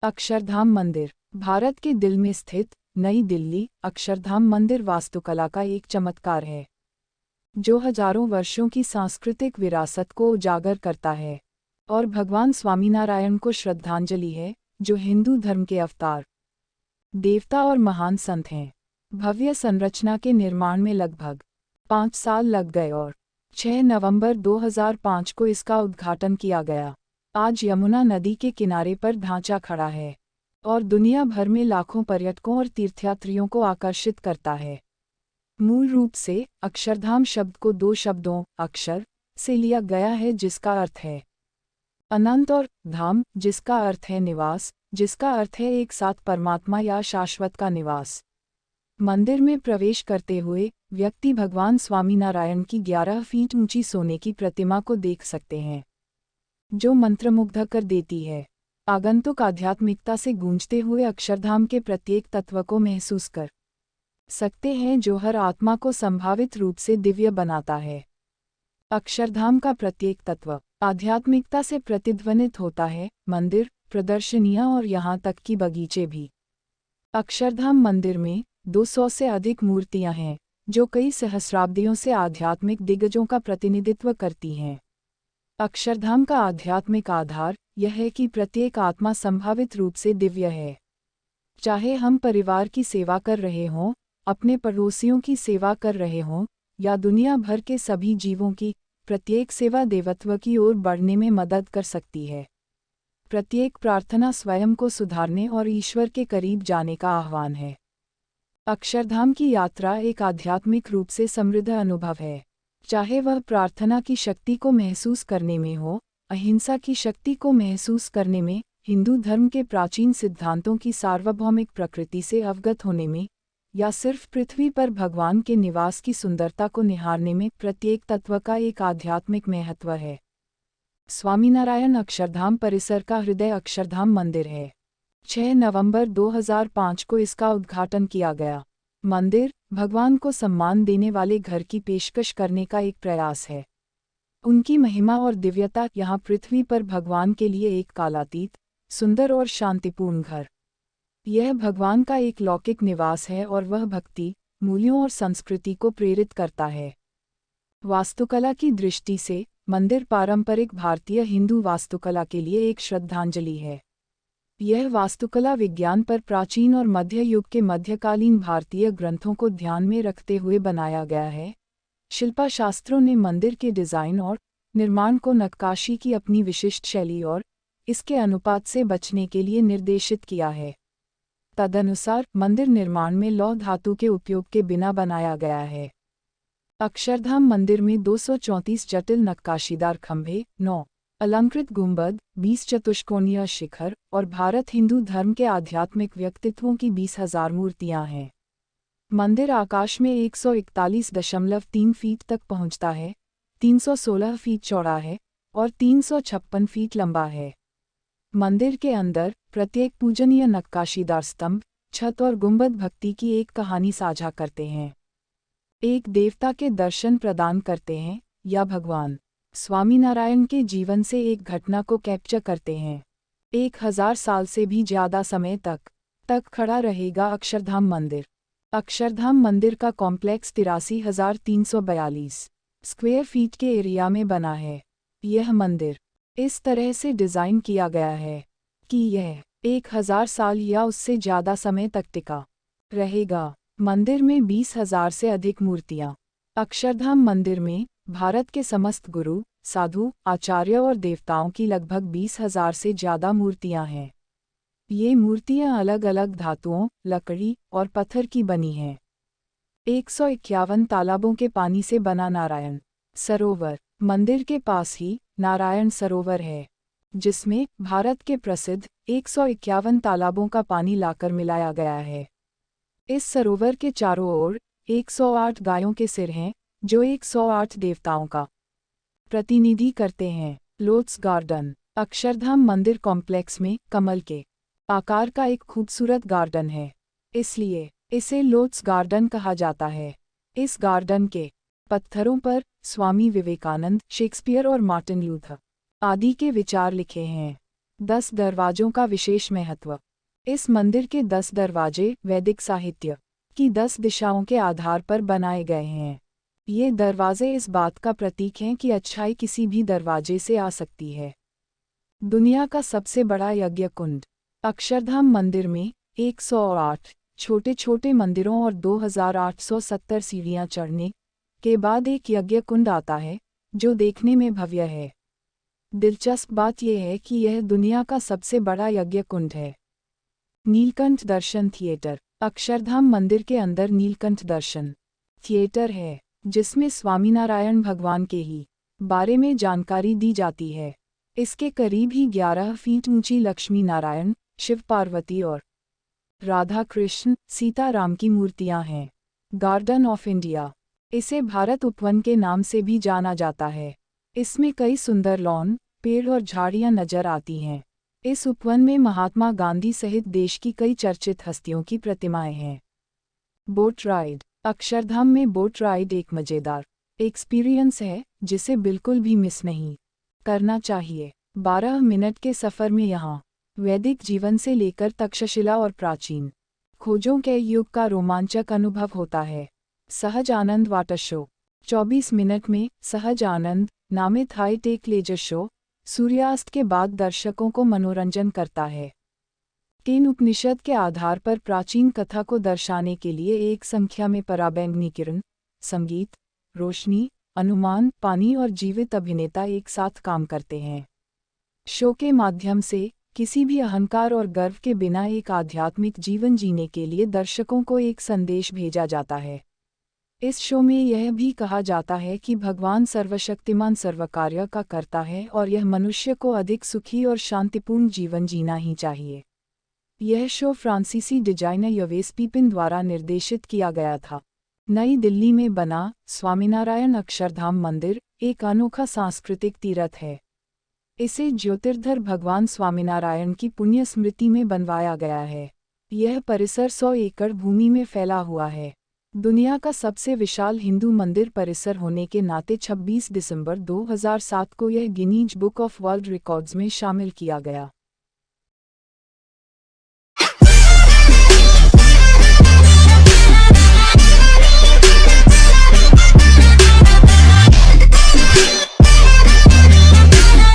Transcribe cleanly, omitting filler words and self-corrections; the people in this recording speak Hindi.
अक्षरधाम मंदिर भारत के दिल में स्थित नई दिल्ली अक्षरधाम मंदिर वास्तुकला का एक चमत्कार है जो हजारों वर्षों की सांस्कृतिक विरासत को उजागर करता है और भगवान स्वामीनारायण को श्रद्धांजलि है जो हिंदू धर्म के अवतार देवता और महान संत हैं। भव्य संरचना के निर्माण में लगभग 5 साल लग गए और 6 नवंबर 2005 को इसका उद्घाटन किया गया। आज यमुना नदी के किनारे पर ढांचा खड़ा है और दुनिया भर में लाखों पर्यटकों और तीर्थयात्रियों को आकर्षित करता है। मूल रूप से अक्षरधाम शब्द को 2 शब्दों अक्षर से लिया गया है जिसका अर्थ है अनंत और धाम जिसका अर्थ है निवास, जिसका अर्थ है एक साथ परमात्मा या शाश्वत का निवास। मंदिर में प्रवेश करते हुए व्यक्ति भगवान स्वामीनारायण की 11 फीट ऊंची सोने की प्रतिमा को देख सकते हैं जो मंत्रमुग्ध कर देती है। आगंतुक आध्यात्मिकता से गूंजते हुए अक्षरधाम के प्रत्येक तत्व को महसूस कर सकते हैं जो हर आत्मा को संभावित रूप से दिव्य बनाता है। अक्षरधाम का प्रत्येक तत्व आध्यात्मिकता से प्रतिध्वनित होता है, मंदिर, प्रदर्शनियां और यहाँ तक कि बगीचे भी। अक्षरधाम मंदिर में 200 से अधिक मूर्तियां हैं जो कई सहस्राब्दियों से आध्यात्मिक दिग्गजों का प्रतिनिधित्व करती हैं। अक्षरधाम का आध्यात्मिक आधार यह है कि प्रत्येक आत्मा संभावित रूप से दिव्य है। चाहे हम परिवार की सेवा कर रहे हों, अपने पड़ोसियों की सेवा कर रहे हों या दुनिया भर के सभी जीवों की, प्रत्येक सेवा देवत्व की ओर बढ़ने में मदद कर सकती है। प्रत्येक प्रार्थना स्वयं को सुधारने और ईश्वर के करीब जाने का आह्वान है। अक्षरधाम की यात्रा एक आध्यात्मिक रूप से समृद्ध अनुभव है। चाहे वह प्रार्थना की शक्ति को महसूस करने में हो, अहिंसा की शक्ति को महसूस करने में, हिंदू धर्म के प्राचीन सिद्धांतों की सार्वभौमिक प्रकृति से अवगत होने में, या सिर्फ पृथ्वी पर भगवान के निवास की सुंदरता को निहारने में, प्रत्येक तत्व का एक आध्यात्मिक महत्व है। स्वामीनारायण अक्षरधाम परिसर का हृदय अक्षरधाम मंदिर है। 6 नवंबर 2005 को इसका उद्घाटन किया गया। मंदिर भगवान को सम्मान देने वाले घर की पेशकश करने का एक प्रयास है। उनकी महिमा और दिव्यता यहाँ पृथ्वी पर भगवान के लिए एक कालातीत, सुंदर और शांतिपूर्ण घर। यह भगवान का एक लौकिक निवास है और वह भक्ति, मूल्यों और संस्कृति को प्रेरित करता है। वास्तुकला की दृष्टि से मंदिर पारंपरिक भारतीय हिंदू वास्तुकला के लिए एक श्रद्धांजलि है। यह वास्तुकला विज्ञान पर प्राचीन और मध्य युग के मध्यकालीन भारतीय ग्रंथों को ध्यान में रखते हुए बनाया गया है। शिल्पाशास्त्रों ने मंदिर के डिज़ाइन और निर्माण को नक्काशी की अपनी विशिष्ट शैली और इसके अनुपात से बचने के लिए निर्देशित किया है। तदनुसार मंदिर निर्माण में लौह धातु के उपयोग के बिना बनाया गया है। अक्षरधाम मंदिर में 234 जटिल नक्काशीदार खंभे, 9 अलंकृत गुंबद, 20 चतुष्कोणीय शिखर और भारत हिंदू धर्म के आध्यात्मिक व्यक्तित्वों की 20,000 मूर्तियां हैं। मंदिर आकाश में 141.3 फीट तक पहुंचता है, 316 फीट चौड़ा है और 356 फीट लंबा है। मंदिर के अंदर प्रत्येक पूजनीय नक्काशीदार स्तंभ, छत और गुंबद भक्ति की एक कहानी साझा करते हैं, एक देवता के दर्शन प्रदान करते हैं या भगवान स्वामीनारायण के जीवन से एक घटना को कैप्चर करते हैं। 1000 साल से भी ज्यादा समय तक खड़ा रहेगा अक्षरधाम मंदिर। अक्षरधाम मंदिर का कॉम्प्लेक्स 83,342 स्क्वायर फीट के एरिया में बना है। यह मंदिर इस तरह से डिज़ाइन किया गया है कि यह 1000 साल या उससे ज़्यादा समय तक टिका रहेगा। मंदिर में 20,000 से अधिक मूर्तियाँ। अक्षरधाम मंदिर में भारत के समस्त गुरु, साधु, आचार्य और देवताओं की लगभग 20,000 से ज़्यादा मूर्तियाँ हैं। ये मूर्तियाँ अलग अलग धातुओं, लकड़ी और पत्थर की बनी हैं। 151 तालाबों के पानी से बना नारायण सरोवर मंदिर के पास ही नारायण सरोवर है, जिसमें भारत के प्रसिद्ध 151 तालाबों का पानी लाकर मिलाया गया है। इस सरोवर के चारों ओर 108 गायों के सिर हैं जो 108 देवताओं का प्रतिनिधि करते हैं। लोटस गार्डन अक्षरधाम मंदिर कॉम्प्लेक्स में कमल के आकार का एक खूबसूरत गार्डन है, इसलिए इसे लोटस गार्डन कहा जाता है। इस गार्डन के पत्थरों पर स्वामी विवेकानंद, शेक्सपियर और मार्टिन लूथर आदि के विचार लिखे हैं। 10 दरवाजों का विशेष महत्व। इस मंदिर के 10 दरवाजे वैदिक साहित्य की 10 दिशाओं के आधार पर बनाए गए हैं। ये दरवाजे इस बात का प्रतीक हैं कि अच्छाई किसी भी दरवाजे से आ सकती है। दुनिया का सबसे बड़ा यज्ञ कुंड। अक्षरधाम मंदिर में 108 छोटे छोटे मंदिरों और 2870 सीढ़ियां चढ़ने के बाद एक यज्ञ कुंड आता है, जो देखने में भव्य है। दिलचस्प बात यह है कि यह दुनिया का सबसे बड़ा यज्ञ कुंड है। नीलकंठ दर्शन थिएटर। अक्षरधाम मंदिर के अंदर नीलकंठ दर्शन थिएटर है, जिसमें स्वामीनारायण भगवान के ही बारे में जानकारी दी जाती है। इसके करीब ही 11 फीट ऊंची लक्ष्मी नारायण, शिव पार्वती और राधा कृष्ण सीताराम की मूर्तियां हैं। Garden of India. इसे भारत उपवन के नाम से भी जाना जाता है। इसमें कई सुंदर लॉन, पेड़ और झाड़ियां नजर आती हैं। इस उपवन में महात्मा गांधी सहित देश की कई चर्चित हस्तियों की प्रतिमाएं हैं। Boat ride. अक्षरधाम में बोट राइड एक मजेदार एक्सपीरियंस है, जिसे बिल्कुल भी मिस नहीं करना चाहिए। 12 मिनट के सफ़र में यहाँ वैदिक जीवन से लेकर तक्षशिला और प्राचीन खोजों के युग का रोमांचक अनुभव होता है। सहज आनंद वाटर शो। 24 मिनट में सहज आनंद नामित हाई-टेक लेजर शो सूर्यास्त के बाद दर्शकों को मनोरंजन करता है। केन उपनिषद के आधार पर प्राचीन कथा को दर्शाने के लिए एक संख्या में पराबैंगनी किरण, संगीत, रोशनी, अनुमान, पानी और जीवित अभिनेता एक साथ काम करते हैं। शो के माध्यम से किसी भी अहंकार और गर्व के बिना एक आध्यात्मिक जीवन जीने के लिए दर्शकों को एक संदेश भेजा जाता है। इस शो में यह भी कहा जाता है कि भगवान सर्वशक्तिमान सर्वकार्य का करता है और यह मनुष्य को अधिक सुखी और शांतिपूर्ण जीवन जीना ही चाहिए। यह शो फ्रांसीसी डिजाइनर यवेस पीपिन द्वारा निर्देशित किया गया था। नई दिल्ली में बना स्वामीनारायण अक्षरधाम मंदिर एक अनोखा सांस्कृतिक तीर्थ है। इसे ज्योतिर्धर भगवान स्वामीनारायण की पुण्य स्मृति में बनवाया गया है। यह परिसर 100 एकड़ भूमि में फैला हुआ है। दुनिया का सबसे विशाल हिंदू मंदिर परिसर होने के नाते 26 दिसंबर 2007 को यह Guinness book of world records में शामिल किया गया।